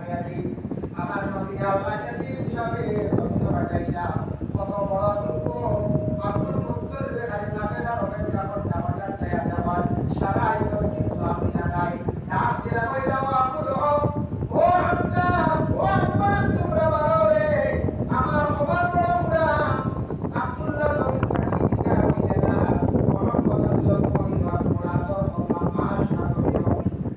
আমার নবী আল্লাহ কাছে হিসাবে সত্য বাটাইলা কত বড় দুঃখ আব্দুল মুত্তালিব খালি কাফেলার অপেক্ষা করতে আমার কাছে যাওয়ার সারা আইসব কিন্তু আমি জানাই ডাক দিলাম ওই যাও আব্দুল হক ও হামজা ও আব্বাস তোমরা বলো রে আমার খবর বড় পুরা আব্দুল্লাহ জমিন থেকে বিদায় হয়ে গেল মোহাম্মদের জন্ম হইল মুরাদর মাস না হইল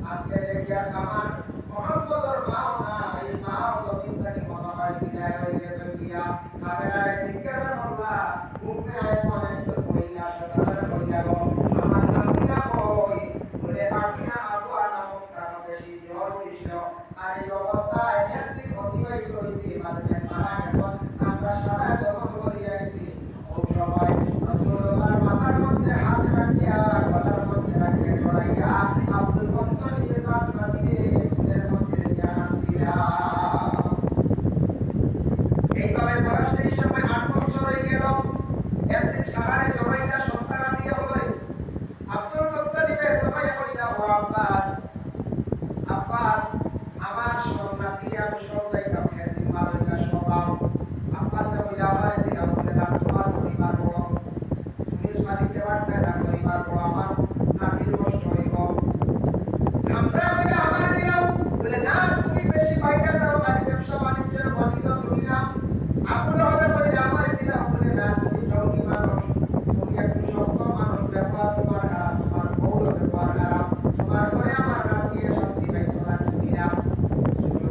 আজকে দেখিয়া আমার মোহাম্মদের মাও না এই মাও জমিন থেকে মনে হয় বিদায় হয়ে গেছে গিয়া কাফেলারে জিজ্ঞাসা করলা উম্মে আইমান একজন মহিলা সাধারণ মহিলা গো আমার আমিনা কই বলে আমিনা আবু আনা মুস্তান বেশি জ্বর হইছিল আর এই অবস্থায় একদিন অতিবাহিত হয়েছে মানে মারা গেছে আমরা সারা দমন করে আইছি ওই সময় রাসূলুল্লাহর মাথার মধ্যে হাত রাখিয়া গলার মধ্যে রাখিয়া জড়াইয়া আব্দুল মুত্তালিবের কান কাটিয়ে এর মধ্যে দিয়া হাত দিয়া এইভাবে বয়স এই সময় ৮ বছর হয়ে গেল একদিন সারারে জবাইটা সন্তান দিয়ে হলো আব্দুল মুত্তালিবের সবাই কইলা ও আব্বাস আব্বাস আমার সন্তানকে আমি সবাই কাছে জিম্মাদারিটা সবাও আব্বাস কইলা আমার দিকে বলে না তোমার পরিবার বড় তুমি দিতে পারতে না